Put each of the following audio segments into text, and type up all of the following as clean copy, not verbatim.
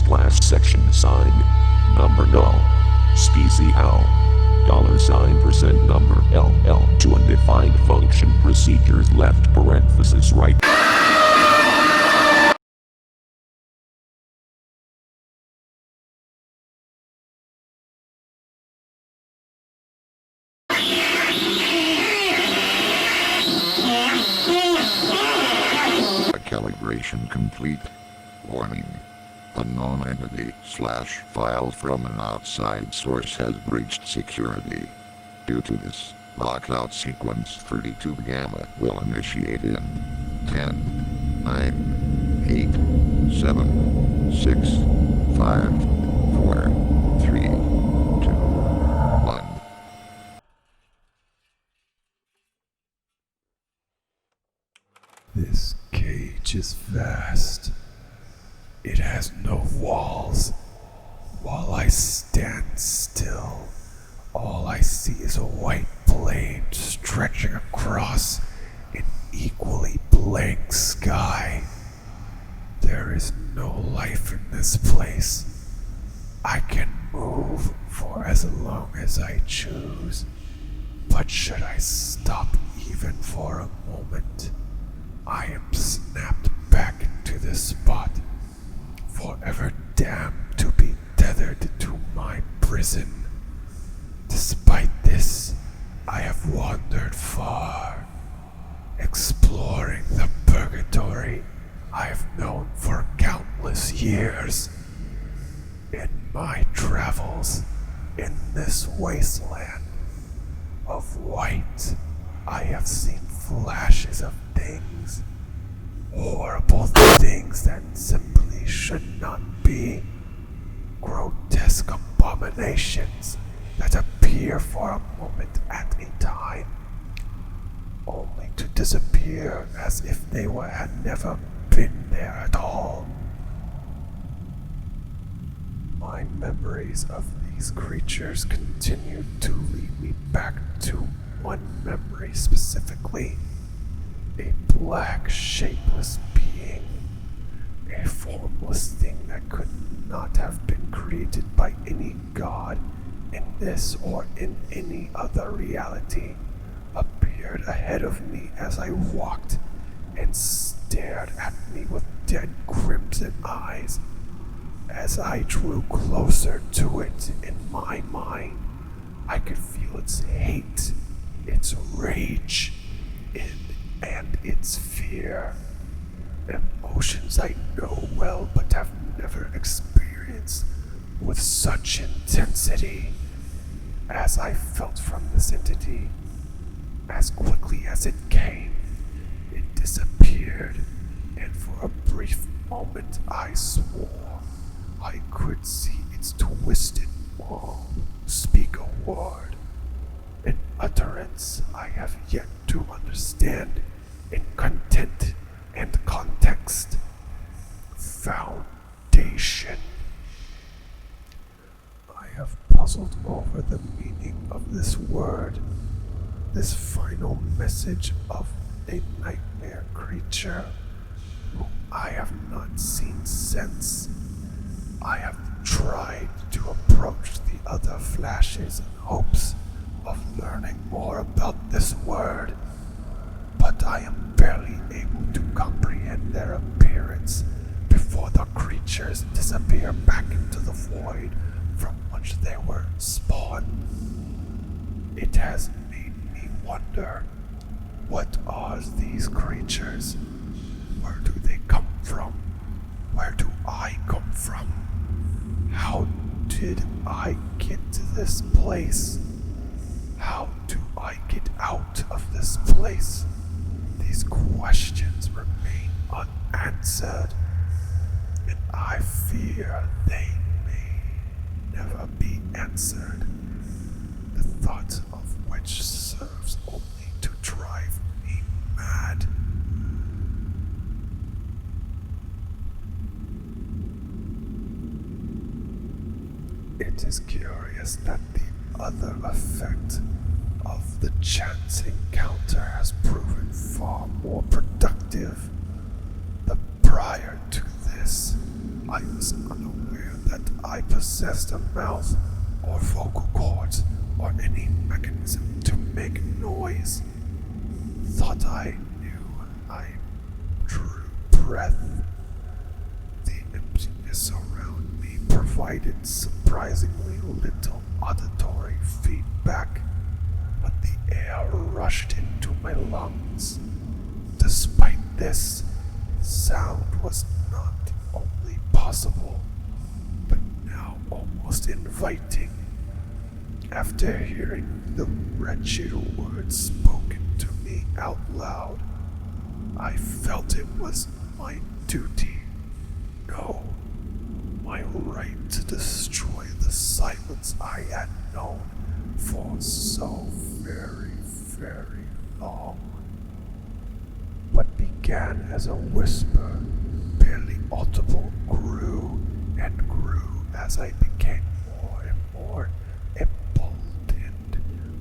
/section sign number null species $% number LL to undefined function procedures left parenthesis right. Calibration complete. Warning. Unknown entity / file from an outside source has breached security. Due to this, lockout sequence 32 gamma will initiate in 10, 9, 8, 7, 6, 5, 4, 3, 2, 1. This cage is vast. It has no walls. While I stand still, all I see is a white plane stretching across an equally blank sky. There is no life in this place. I can move for as long as I choose, but should I stop even for a moment, I am snapped back into this spot, forever damned to be tethered to my prison. Despite this, I have wandered far, exploring the purgatory I have known for countless years. In my travels in this wasteland of white, I have seen flashes of things, horrible things that simply should not be, grotesque abominations that appear for a moment at a time, only to disappear as if they had never been there at all. My memories of these creatures continue to lead me back to one memory specifically. A black, shapeless being. A formless thing that could not have been created by any god in this or in any other reality, appeared ahead of me as I walked and stared at me with dead crimson eyes. As I drew closer to it in my mind, I could feel its hate, its rage, and its fear. Emotions I know well but have never experienced with such intensity. As I felt from this entity, as quickly as it came, it disappeared, and for a brief moment I swore I could see its twisted maw speak a word, an utterance I have yet to understand in content and context. Foundation. I have puzzled over the meaning of this word, this final message of a nightmare creature whom I have not seen since. I have tried to approach the other flashes in hopes of learning more about this word, but I am barely able to comprehend their appearance before the creatures disappear back into the void from which they were spawned. It has made me wonder, what are these creatures? Where do they come from? Where do I come from? How did I get to this place? How do I get out of this place? These questions remain unanswered, and I fear they may never be answered, the thought of which serves only to drive me mad. It is curious that the other effect of the chance encounter has proven far more productive. Prior to this, I was unaware that I possessed a mouth or vocal cords or any mechanism to make noise. Thought I knew I drew breath. The emptiness around me provided surprisingly little auditory feedback, but the air rushed into my lungs. Despite this, sound was not only possible, but now almost inviting. After hearing the wretched words spoken to me out loud, I felt it was my duty, no, my right to destroy the silence I had known for so very, very long. What began as a whisper, barely audible, grew and grew as I became more and more emboldened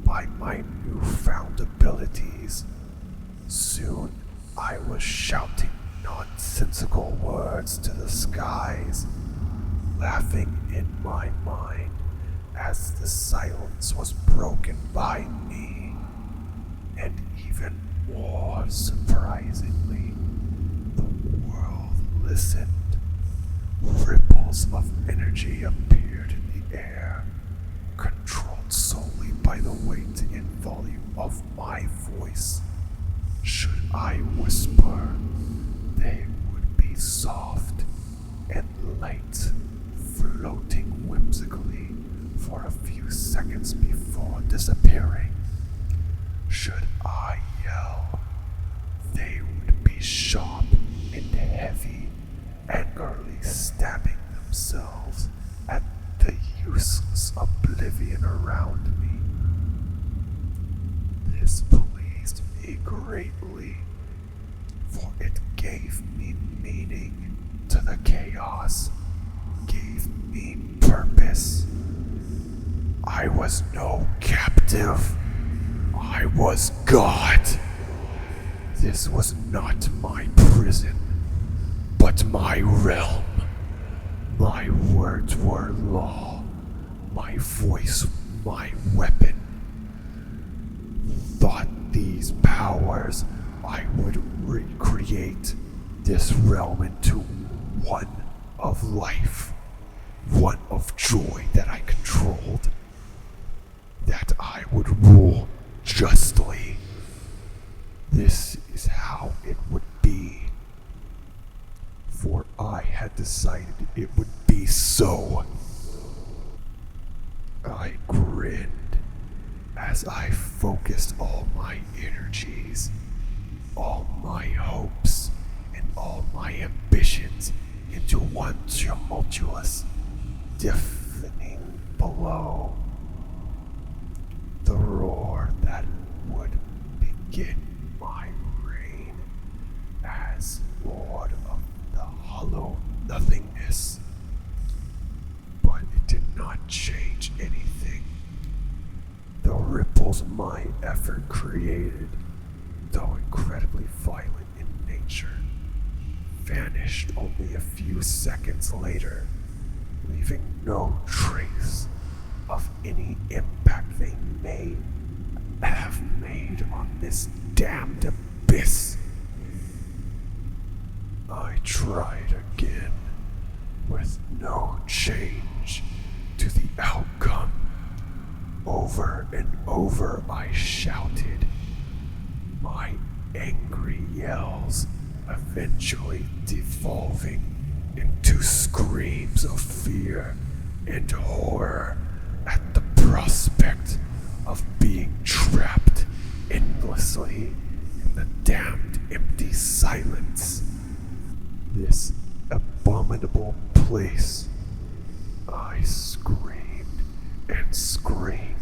by my newfound abilities. Soon I was shouting nonsensical words to the skies, laughing in my mind as the silence was broken by me, and even more surprisingly, the world listened. Ripples of energy appeared in the air, controlled solely by the weight and volume of my voice. Should I whisper, they would be soft and light, floating whimsically for a few seconds before disappearing. Should I yell, they would be sharp and heavy, angrily stabbing themselves at the useless oblivion around me. This pleased me greatly, for it gave me meaning to the chaos, gave me purpose. I was no captive. I was God. This was not my prison, but my realm. My words were law, my voice my weapon. Thought these powers, I would recreate this realm into one of life, one of joy that I controlled, that I would rule justly. This is how it would be, for I had decided it would be so. I grinned as I focused all my energies, all my hopes, and all my ambitions into one tumultuous, deafening blow. The roar that would begin my reign as Lord of the hollow nothingness. But it did not change anything. The ripples my effort created, though incredibly violent in nature, vanished only a few seconds later, leaving no trace of any impact they may have made on this damned abyss. I tried again, with no change to the outcome. Over and over I shouted, my angry yells eventually devolving into screams of fear and horror at the prospect of being trapped endlessly in the damned empty silence. This abominable place. I screamed and screamed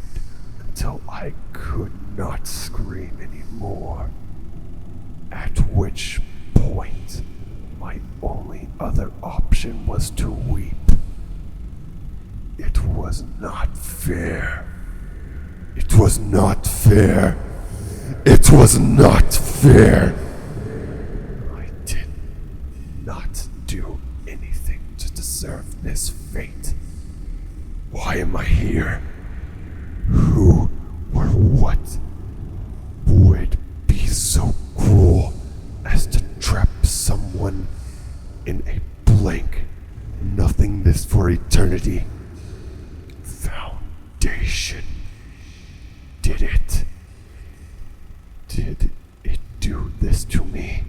until I could not scream anymore, at which point my only other option was to weep. It was not fair. It was not fair. It was not fair. I did not do anything to deserve this fate. am I here? Who or what would be so cruel as to trap someone in a blank nothingness for eternity? Foundation. Did it? Did it do this to me?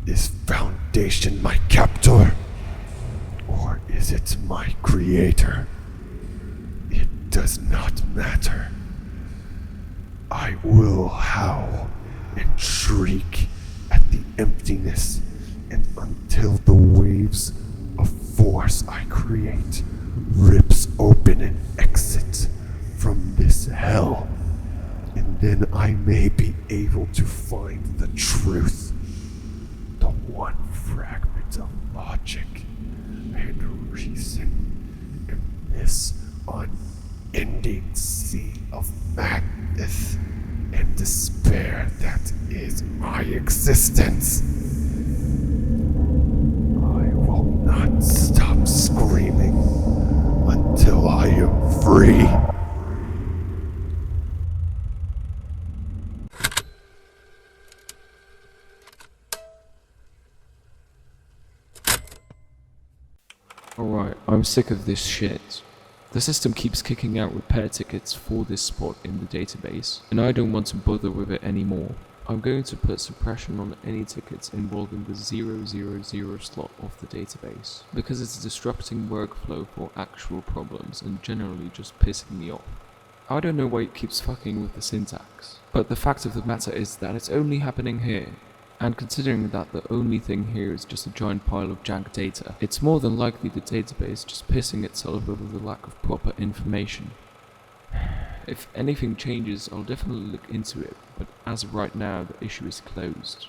Is Foundation my captor? Or is it my creator? It does not matter. I will howl and shriek at the emptiness, and until the waves of force I create rips open an exit from this hell, and then I may be able to find the truth, the one fragment of logic and reason in this unending sea of madness and despair that is my existence. I will not stop screaming until I am free. Alright, I'm sick of this shit. The system keeps kicking out repair tickets for this spot in the database, and I don't want to bother with it anymore. I'm going to put suppression on any tickets involving the 000 slot of the database, because it's disrupting workflow for actual problems and generally just pissing me off. I don't know why it keeps fucking with the syntax, but the fact of the matter is that it's only happening here. And considering that the only thing here is just a giant pile of jank data, it's more than likely the database just pissing itself over the lack of proper information. If anything changes, I'll definitely look into it, but as of right now, the issue is closed.